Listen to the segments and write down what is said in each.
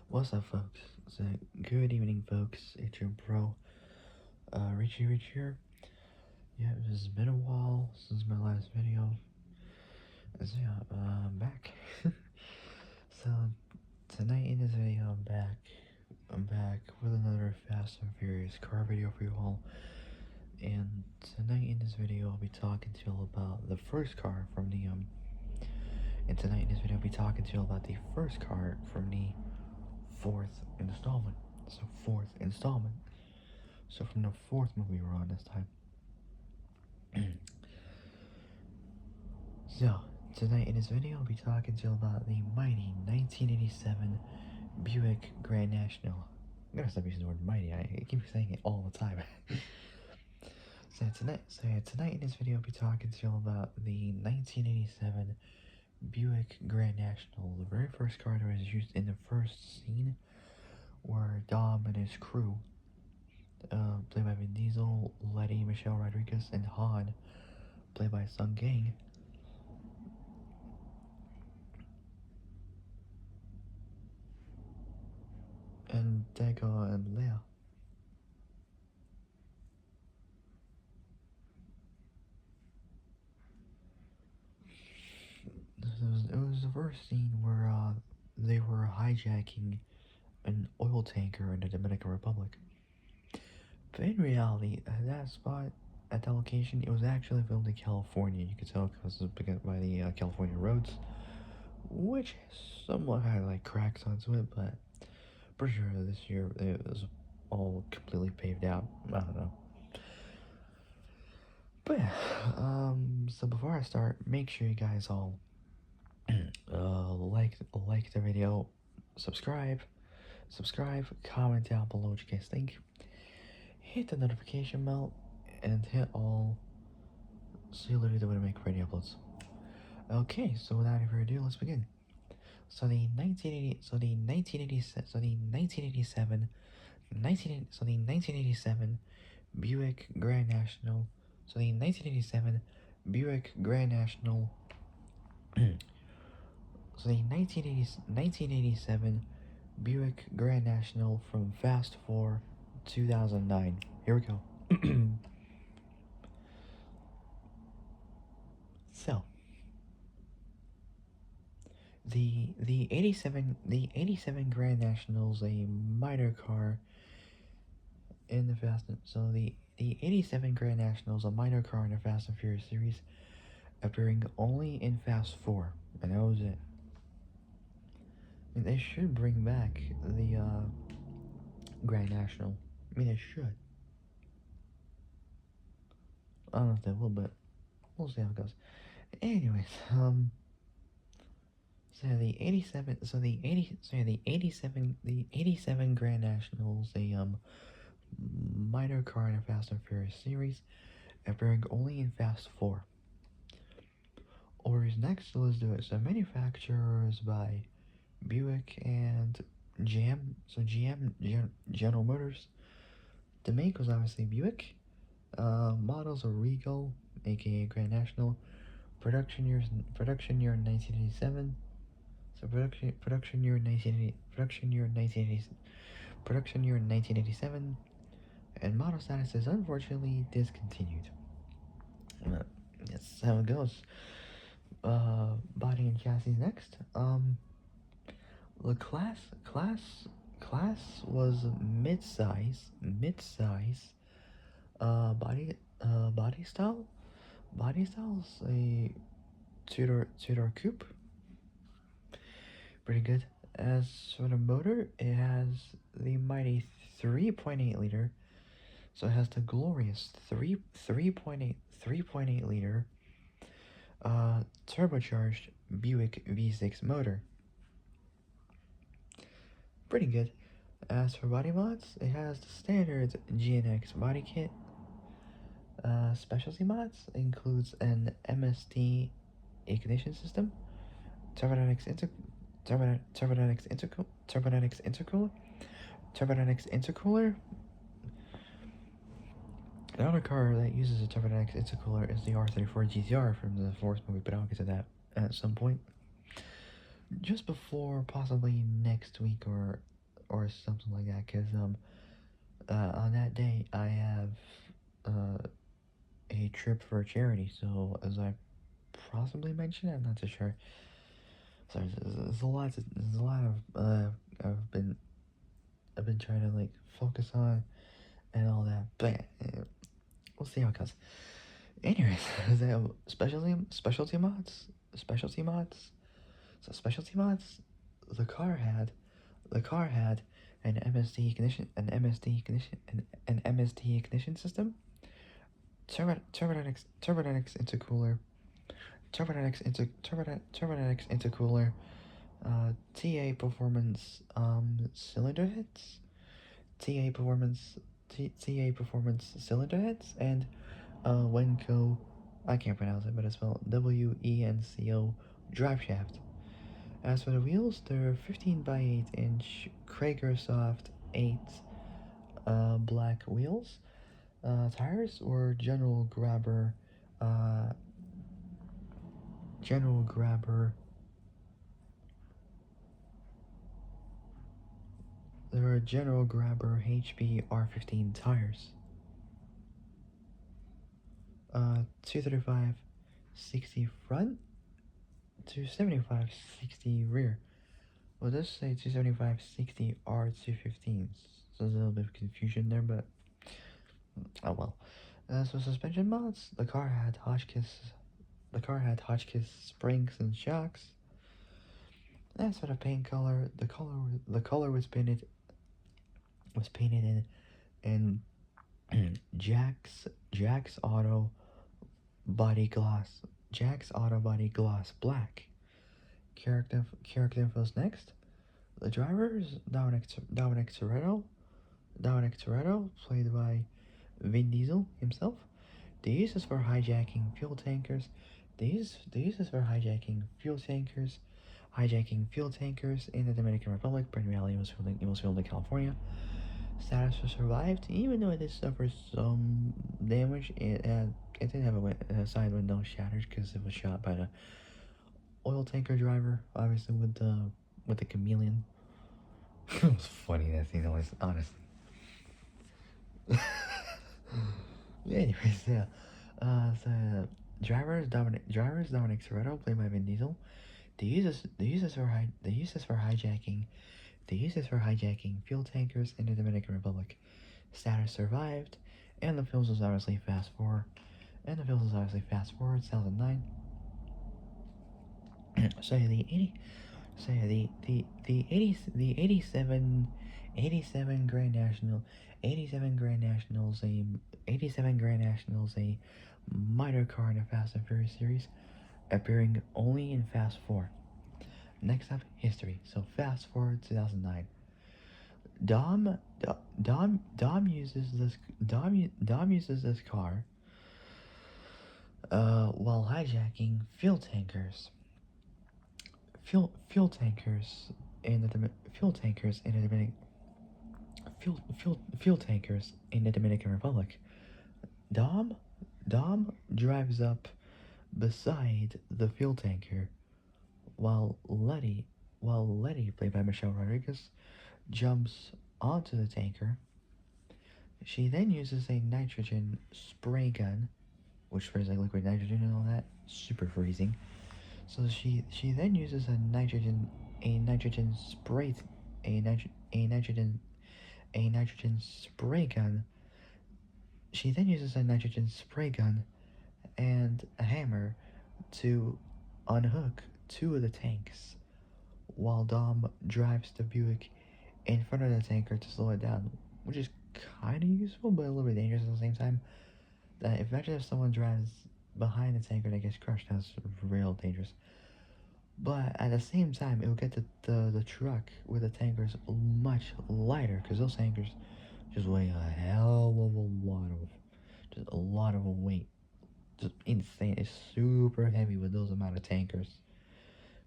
What's up, folks? So, good evening, folks. It's your bro, Rich here. Yeah, it's been a while since my last video. So, yeah, I'm back. So, tonight in this video, I'm back. I'm back with another Fast and Furious car video for you all. And tonight in this video, I'll be talking to you all about the first car from the, And tonight in this video, I'll be talking to you all about the first car from the fourth installment. So, fourth installment. So from the fourth movie we're on this time. So, tonight in this video, I'll be talking to you about the mighty 1987 Buick Grand National. I'm gonna stop using the word mighty, I keep saying it all the time. Tonight in this video, I'll be talking to you about the 1987 Buick Grand National, the very first car that was used in the first scene, where Dom and his crew, played by Vin Diesel, Letty, Michelle Rodriguez, and Han, played by Sung Gang, and Dago and Leia. It was the first scene where they were hijacking an oil tanker in the Dominican Republic. But in reality, that spot at that location, it was actually filmed in California. You could tell because it's by the California roads, which somewhat had like cracks onto it, but pretty sure this year it was all completely paved out. I don't know. But yeah, so before I start, make sure you guys all like the video, subscribe, comment down below what you guys think, hit the notification bell, and hit all so you literally know when I make radio uploads. Okay, so without any further ado, let's begin. So the 1987 Buick Grand National. So the 1987 Buick Grand National. So the 1987 Buick Grand National from Fast 4 2009. Here we go. So the 87 Grand National's a minor car in the the 87 Grand National's a minor car in the Fast and Furious series, appearing only in Fast 4, and that was it. I mean, they should bring back the Grand National. I mean, they should. I don't know if they will, but we'll see how it goes. Anyways, so the 87 Grand Nationals, a minor car in the Fast and Furious series, appearing only in Fast 4. Or is next, so let's do it. So manufacturers by Buick and GM. So General Motors. The make was obviously Buick. Models are Regal, A.K.A. Grand National. Production year 1987. So production year 1987, and model status is unfortunately discontinued. That's how it goes. Body and chassis next. The class was mid-size. Body style. Body style's a two-door coupe. Pretty good. As for the motor, it has the mighty 3.8 liter. So it has the glorious 3.8 liter turbocharged Buick V6 motor. Pretty good. As for body mods, it has the standard GNX body kit. Specialty mods includes an MST ignition system, turbodynamics intercooler. Another car that uses a turbodynamics intercooler is the R34 GTR from the fourth movie, but I'll get to that at some point. Just before, possibly next week or or something like that. Cause on that day I have a trip for charity. So as I possibly mentioned, I'm not too sure. Sorry, there's a lot. There's a lot of I've been I've been trying to like focus on and all that, but we'll see how it goes. Anyways, they have specialty mods. So specialty mods, the car had the car had an MSD ignition, an MSD ignition system, turbodynamics intercooler, turbodynamics intercooler, TA performance cylinder heads, TA performance TA performance cylinder heads, and Wenco, I can't pronounce it, but it's spelled WENCO drive shaft. As for the wheels, they're 15 by 8-inch Kragersoft 8 black wheels. Tires were uh, General Grabber. There are General Grabber HB R15 tires. 235 60 front, 275 60 rear. Well, this say 275 60 R215s. So there's a little bit of confusion there, but oh well. As for suspension mods, the car had Hotchkiss springs and shocks. As for the paint color, the color was painted in Jack's Auto Body Gloss Black. Character infos next. The driver is Dominic Toretto, played by Vin Diesel himself. The use is for hijacking fuel tankers. The use is for hijacking fuel tankers in the Dominican Republic, but in reality it was filmed in California. Status was survived, even though it did suffer some damage. It did have a side window shattered because it was shot by the oil tanker driver, obviously with the chameleon. It was funny that scene, honestly. Anyways, yeah. So drivers Dominic Toretto, played by Vin Diesel. The uses for hijacking fuel tankers in the Dominican Republic. Status survived, and the film was obviously fast forward. 2009. So the 80, so the 80, the 87 Grand National, 87 Grand Nationals, a minor car in the Fast and Furious series, appearing only in Fast 4. Next up, history. So fast forward 2009. Dom Dom uses this car while hijacking fuel tankers in the fuel tankers in the Dominican Republic. Dom Dom drives up beside the fuel tanker while Letty, played by Michelle Rodriguez, jumps onto the tanker. She then uses a nitrogen spray gun, which sprays like liquid nitrogen and all that, super freezing. So she then uses a nitrogen spray a nitro, a nitrogen spray gun. She then uses a nitrogen spray gun and a hammer to unhook two of the tanks, while Dom drives the Buick in front of the tanker to slow it down, which is kind of useful but a little bit dangerous at the same time. That imagine if someone drives behind the tanker that gets crushed, that's real dangerous. But at the same time, it will get the truck with the tankers much lighter, because those tankers just weigh a hell of a lot of weight. Just insane. It's super heavy with those amount of tankers.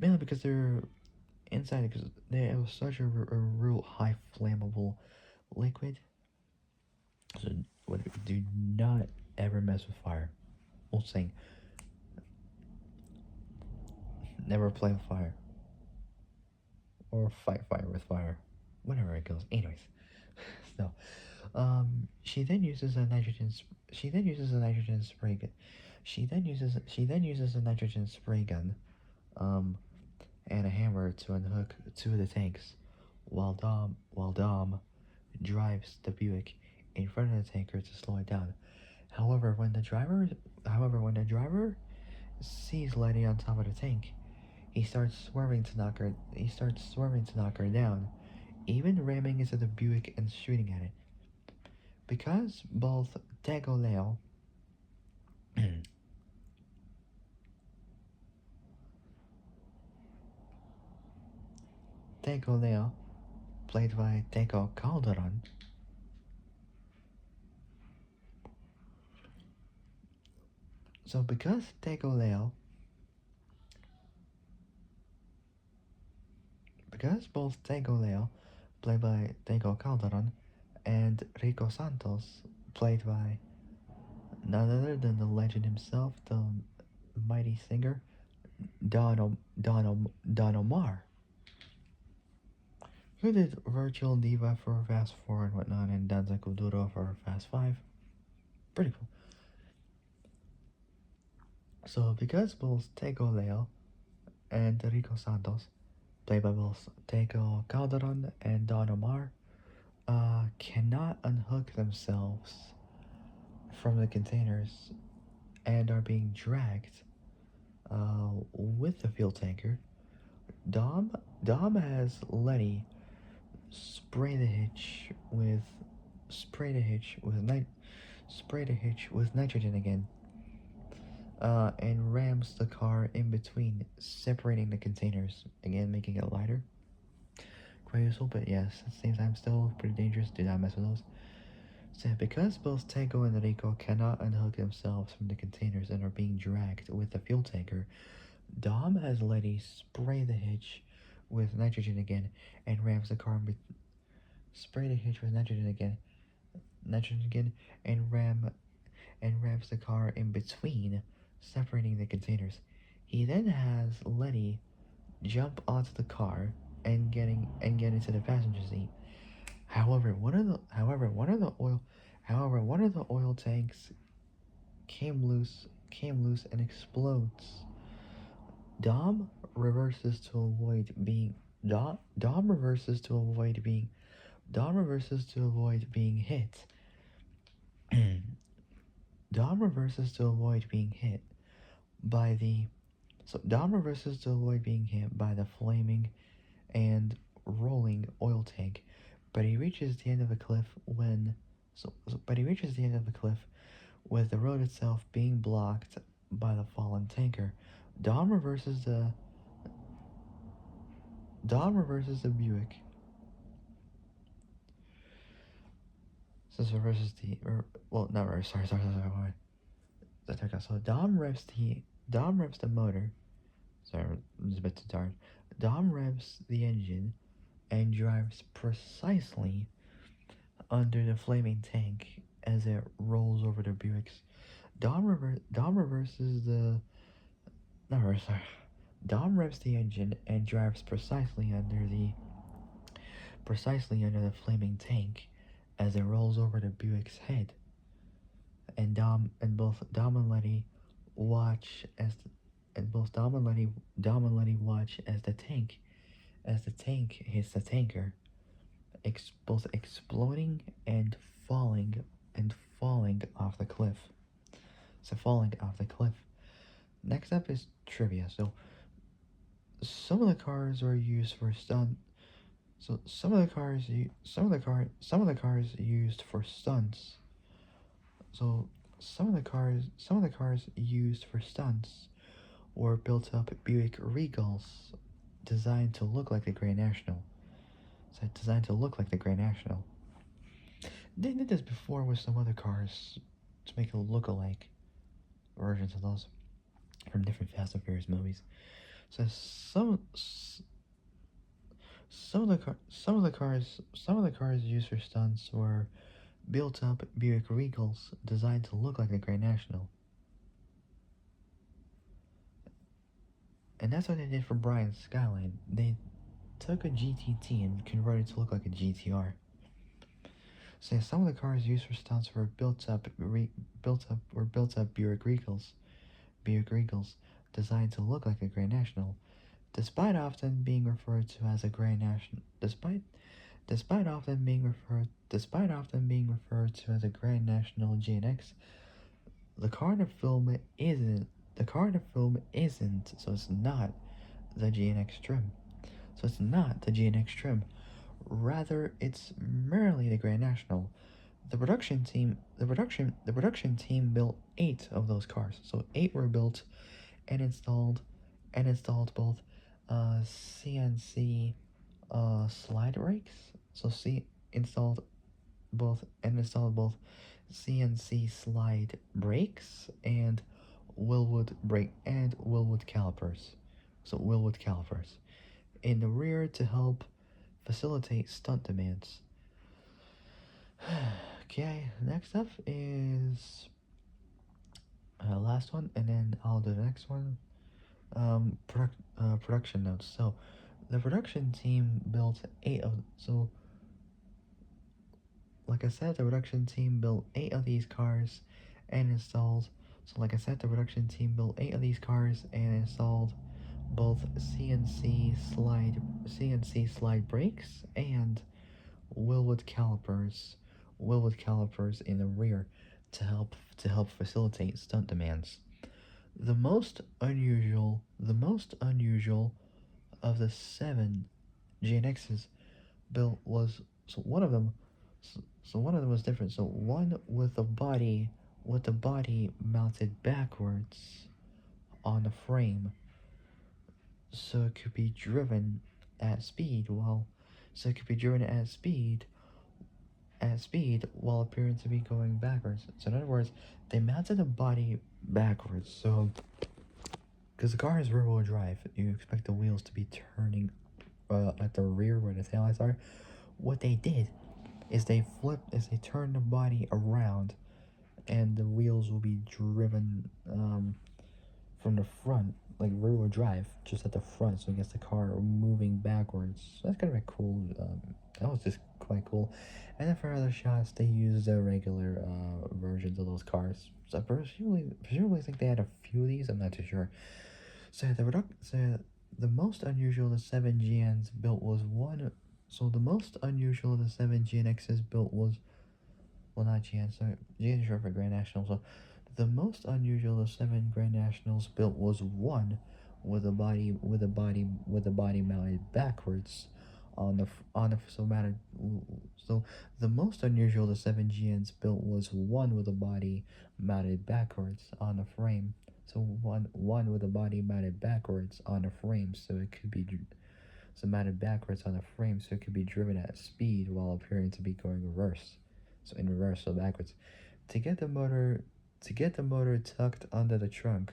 Mainly because they're inside, because it was such a real high flammable liquid. So do not ever mess with fire. Old saying, never play with fire or fight fire with fire. whatever it goes. Anyways, so she then uses a nitrogen. She then uses a nitrogen spray gun. She then uses a nitrogen spray gun. Um, and a hammer to unhook two of the tanks, while Dom drives the Buick in front of the tanker to slow it down. However, when the driver sees Letty on top of the tank, he starts swerving to knock her down, even ramming into the Buick and shooting at it. Because both Tegoleo Tegoleo, played by Tego Calderon, so because both Tegoleo, played by Tego Calderon, and Rico Santos, played by none other than the legend himself, the mighty singer Don Omar, who did Virtual Diva for Fast 4 and whatnot, and Danza Kuduro for Fast 5. Pretty cool. So, because both Tego Leo and Rico Santos, played by both Tego Calderon and Don Omar, cannot unhook themselves from the containers and are being dragged with the fuel tanker, Dom Dom has Letty spray the hitch with spray the hitch with nit spray the hitch with nitrogen again, and rams the car in between, separating the containers again, making it lighter. Quite useful, but yes, at the same time, still pretty dangerous. Do not mess with those. So, because both Tango and Rico cannot unhook themselves from the containers and are being dragged with the fuel tanker, Dom has Letty spray the hitch with nitrogen again and rams the car spray the hitch with nitrogen again, and rams the car in between, separating the containers. He then has Letty jump onto the car and get into the passenger seat. However, one of the oil tanks came loose and explodes. Dom reverses to avoid being Dom reverses to avoid being Dom reverses to avoid being hit. Dom reverses to avoid being hit by the Dom reverses to avoid being hit by the flaming and rolling oil tank, but he reaches the end of a cliff with the road itself being blocked by the fallen tanker. Dom reverses the Buick. Since reverses the well, not reverse. Sorry. So Dom revs the motor. Sorry, it's a bit too tired. Dom revs the engine and drives precisely under the flaming tank as it rolls over the Buicks. Dom reverses the not reverse. Sorry. Dom revs the engine and drives precisely under the flaming tank as it rolls over the Buick's head. And both Dom and Letty watch as watch as the tank hits the tanker, both exploding and falling off the cliff. Next up is trivia. So some of the cars are used for stunt. So some of the cars used for stunts. So some of the cars used for stunts were built up Buick Regals, designed to look like the Grand National. They did this before with some other cars to make it look alike versions of those from different Fast and Furious movies. So some of the cars used for stunts were built up Buick Regals designed to look like the Grand National. And that's what they did for Brian's Skyline. took a GTT and converted it to look like a GTR. So some of the cars used for stunts were built up Buick Regals, designed to look like a Grand National, despite often being referred to as a Grand National. Despite often being referred to as a Grand National GNX, the car in the film isn't. The car in the film isn't. So it's not the GNX trim. So it's not the GNX trim. Rather, it's merely the Grand National. The production team built 8 of those cars. So 8 were built and installed both CNC slide brakes. So C installed both CNC slide brakes and Willwood calipers. So Willwood calipers in the rear to help facilitate stunt demands. Okay, next up is last one, and then I'll do the next one. Production notes. So, the production team built 8 of. So, like I said, the production team built 8 of these cars and installed. So, like I said, the production team built 8 of these cars and installed both CNC slide brakes and Willwood calipers, Willwood calipers in the rear to help facilitate stunt demands. The most unusual of the 7 GNXs built was so one of them so one of them was different. So one with the body mounted backwards on the frame so it could be driven at speed while so it could be driven at speed while appearing to be going backwards. So in other words, they mounted the body backwards. So because the car is rear-wheel drive, you expect the wheels to be turning at the rear where the taillights are. What they did is they turned the body around, and the wheels will be driven from the front, like rear-wheel drive, just at the front, so it gets the car moving backwards. So that's kind of cool. That was just quite cool. And then for other shots, they used the regular versions of those cars. So I presumably think they had a few of these. I'm not too sure. So the most unusual of the 7 GNs built was one. So the most unusual of the 7 GNXs built was, well, not GN. Sorry, GN is short for Grand National. So the most unusual of 7 Grand Nationals built was one with a body mounted backwards on the so the most unusual of the 7 GNs built was one with a body mounted backwards on the frame. So one with a body mounted backwards on the frame, so it could be mounted backwards on the frame, so it could be driven at speed while appearing to be going reverse. So in reverse, so backwards. To get the motor tucked under the trunk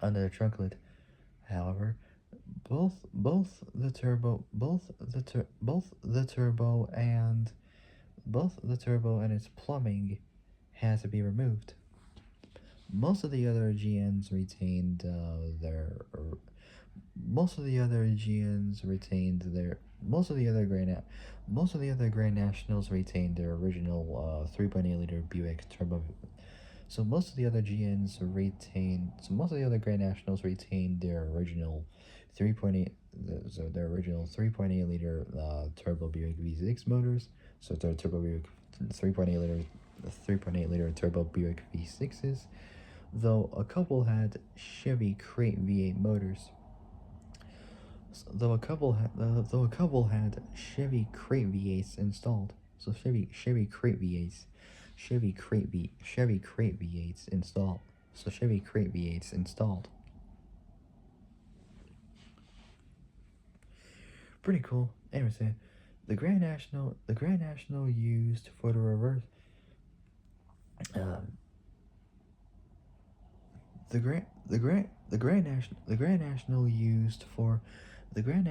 lid. However, both the turbo and its plumbing had to be removed. Most of the other GNs retained their most of the other GNs retained their most of the other Grand Nationals retained their original 3.8 liter Buick turbo. So most of the other Grand Nationals retained their original 3.8 liter turbo Buick V6 motors. So their turbo Buick 3.8 liter turbo Buick V6s, though a couple had Chevy Crate V8 motors. Though a couple had Chevy Crate V8s installed. So Chevy Crate V8s. Chevy Crate V8s installed. So Chevy Crate V8s installed. Pretty cool. Anyways, the Grand National used for the reverse. The Grand National used for the Grand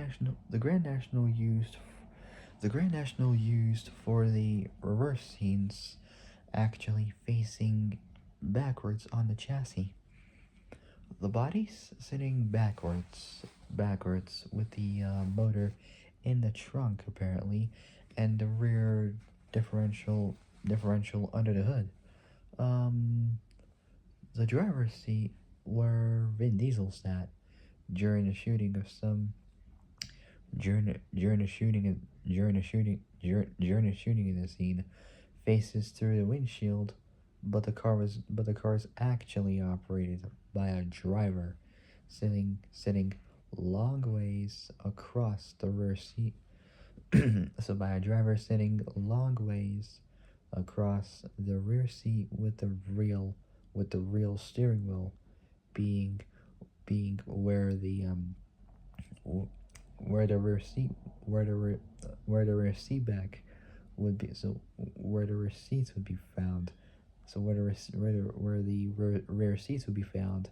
National used for the reverse scenes actually facing backwards on the chassis. The bodies sitting backwards backwards with the motor in the trunk apparently, and the rear differential under the hood. Um, the driver's seat where Vin Diesel sat during the shooting of some during the shooting in during the shooting in the scene faces through the windshield, but the car is actually operated by a driver sitting long ways across the rear seat. So by a driver sitting long ways across the rear seat with the real steering wheel being where the where the rear seat where the rear where the rear seat back would be, so where the rear seats would be found, so where the rear seats would be found,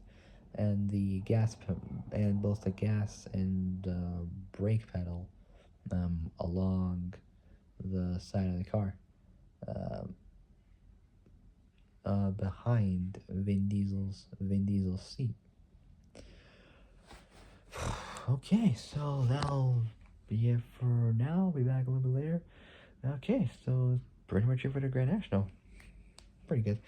and the and both the gas and brake pedal along the side of the car, uh, behind Vin Diesel's seat. Okay, so that'll be it for now. I'll be back a little bit later. Okay, so pretty much it for the Grand National. Pretty good.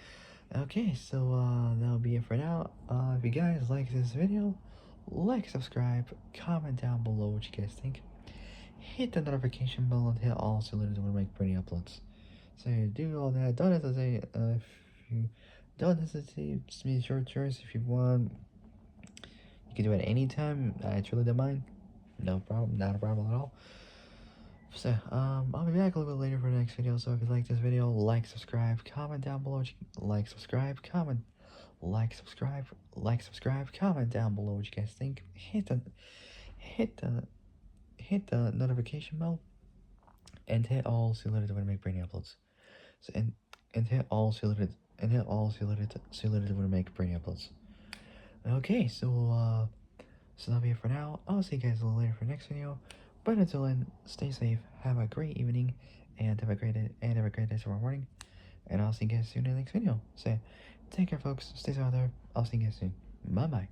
Okay, so that'll be it for now. If you guys like this video, like, subscribe, comment down below what you guys think. Hit the notification bell and hit all so that when I make pretty uploads. So do all that. Don't hesitate. If you don't hesitate, just be short choice if you want. You can do it anytime. I truly don't mind. No problem. Not a problem at all. So, I'll be back a little bit later for the next video, so if you like this video, like, subscribe, comment down below, like, subscribe, comment, subscribe, comment down below what you guys think, hit the, hit the notification bell, and hit all so that when I make brainy uploads, so, and hit all so that, when I make brainy uploads. Okay, so that'll be it for now. I'll see you guys a little later for the next video. But until then, stay safe, have a great evening, and have a great day tomorrow morning. And I'll see you guys soon in the next video. So, take care, folks. Stay safe out there. I'll see you guys soon. Bye bye.